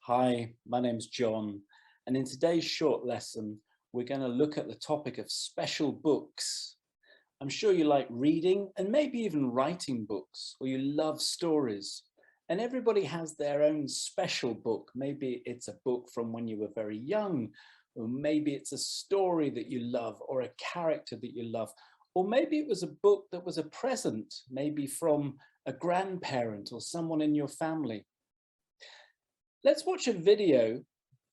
Hi, my name's John, and in today's short lesson, we're going to look at the topic of special books. I'm sure you like reading and maybe even writing books, or you love stories. And everybody has their own special book. Maybe it's a book from when you were very young, or maybe it's a story that you love, or a character that you love, or maybe it was a book that was a present, maybe from a grandparent or someone in your family. Let's watch a video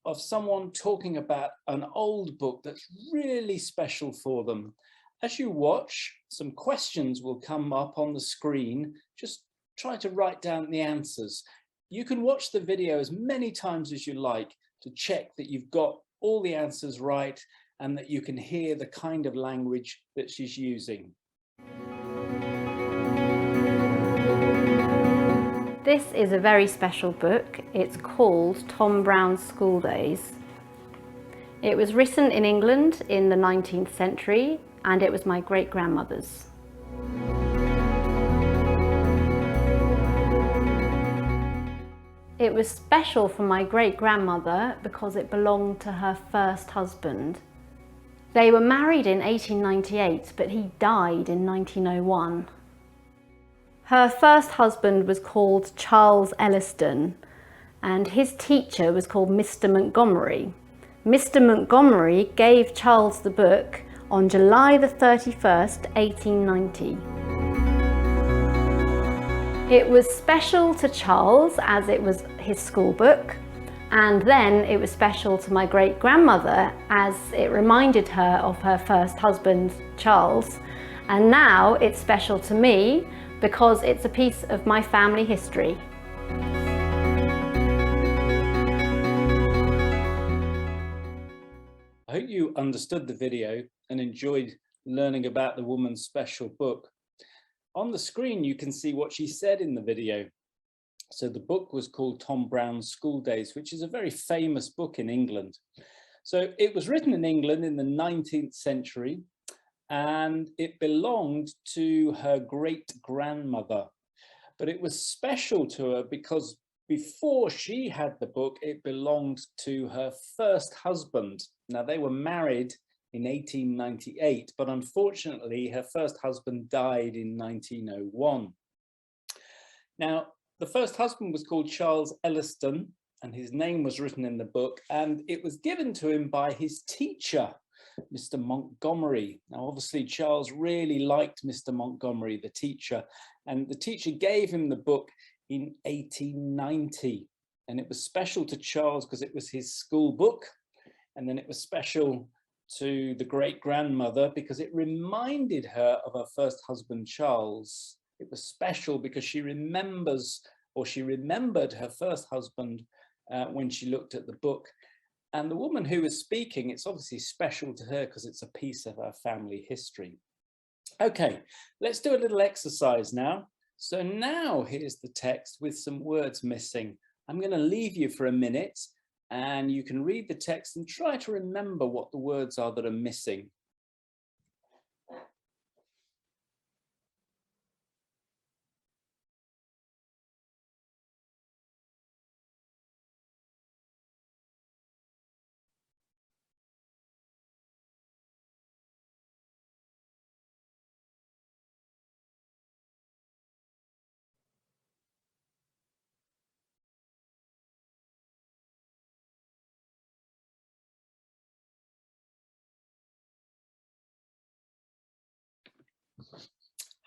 of someone talking about an old book that's really special for them. As you watch, some questions will come up on the screen. Just try to write down the answers. You can watch the video as many times as you like to check that you've got all the answers right and that you can hear the kind of language that she's using. This is a very special book. It's called Tom Brown's School Days. It was written in England in the 19th century and it was my great-grandmother's. It was special for my great-grandmother because it belonged to her first husband. They were married in 1898, but he died in 1901. Her first husband was called Charles Elliston, and his teacher was called Mr. Montgomery. Mr. Montgomery gave Charles the book on July the 31st, 1890. It was special to Charles as it was his school book, and then it was special to my great-grandmother as it reminded her of her first husband, Charles, and now it's special to me because it's a piece of my family history. I hope you understood the video and enjoyed learning about the woman's special book. On the screen, you can see what she said in the video. So the book was called Tom Brown's School Days, which is a very famous book in England. So it was written in England in the 19th century, and it belonged to her great-grandmother. But it was special to her because before she had the book, it belonged to her first husband. Now, they were married in 1898, but unfortunately, her first husband died in 1901. Now, the first husband was called Charles Elliston, and his name was written in the book, and it was given to him by his teacher, Mr. Montgomery. Now, obviously, Charles really liked Mr. Montgomery, the teacher, and the teacher gave him the book in 1890. And it was special to Charles because it was his school book. And then it was special to the great-grandmother because it reminded her of her first husband, Charles. It was special because she remembers, or she remembered her first husband when she looked at the book. And the woman who was speaking, it's obviously special to her because it's a piece of her family history. Okay, let's do a little exercise now. So now here's the text with some words missing. I'm going to leave you for a minute and you can read the text and try to remember what the words are that are missing.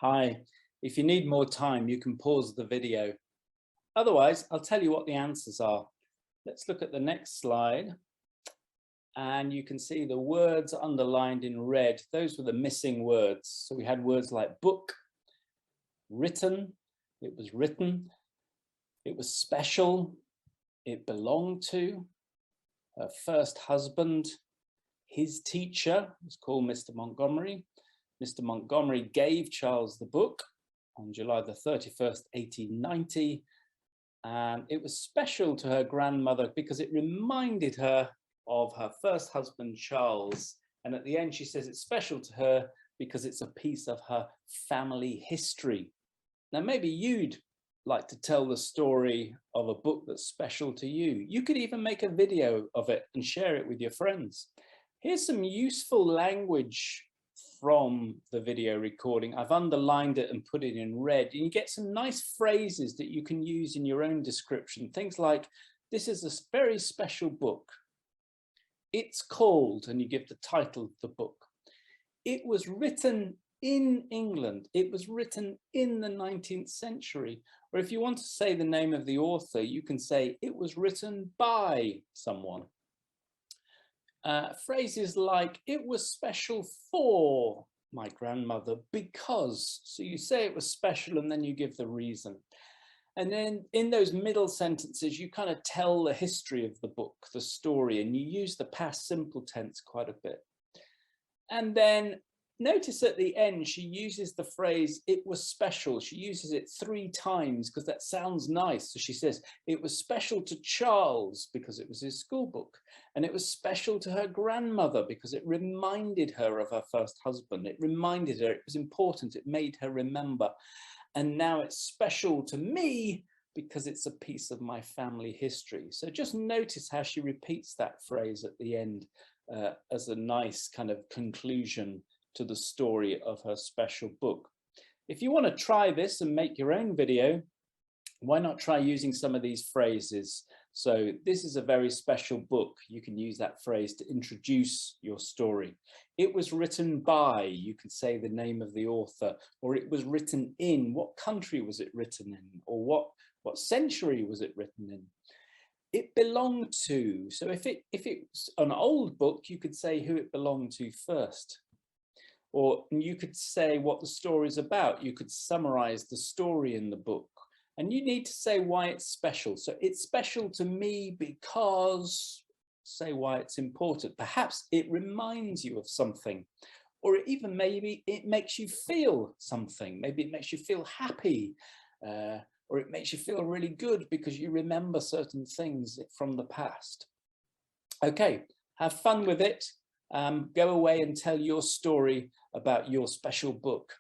Hi, if you need more time, you can pause the video. Otherwise, I'll tell you what the answers are. Let's look at the next slide. And you can see the words underlined in red. Those were the missing words. So we had words like book, written, it was written, it was special, it belonged to, her first husband, his teacher was called Mr. Montgomery. Mr. Montgomery gave Charles the book on July the 31st, 1890. And it was special to her grandmother because it reminded her of her first husband, Charles. And at the end, she says it's special to her because it's a piece of her family history. Now, maybe you'd like to tell the story of a book that's special to you. You could even make a video of it and share it with your friends. Here's some useful language from the video recording. I've underlined it and put it in red. And you get some nice phrases that you can use in your own description. Things like, this is a very special book. It's called, and you give the title of the book. It was written in England. It was written in the 19th century. Or if you want to say the name of the author, you can say it was written by someone. Phrases like, it was special for my grandmother because. So you say it was special and then you give the reason. And then in those middle sentences, you kind of tell the history of the book, the story, and you use the past simple tense quite a bit. And then notice at the end, she uses the phrase, it was special. She uses it 3 times because that sounds nice. So she says, it was special to Charles because it was his school book. And it was special to her grandmother because it reminded her of her first husband. It reminded her, it was important. It made her remember. And now it's special to me because it's a piece of my family history. So just notice how she repeats that phrase at the end as a nice kind of conclusion to the story of her special book. If you want to try this and make your own video, why not try using some of these phrases? So this is a very special book. You can use that phrase to introduce your story. It was written by, you can say the name of the author, or it was written in, what country was it written in, or what century was it written in? It belonged to, so if it's an old book, you could say who it belonged to first. Or you could say what the story is about. You could summarize the story in the book. And you need to say why it's special. So it's special to me because, say why it's important. Perhaps it reminds you of something, or even maybe it makes you feel something. Maybe it makes you feel happy, or it makes you feel really good because you remember certain things from the past. Okay, have fun with it. Go away and tell your story about your special book.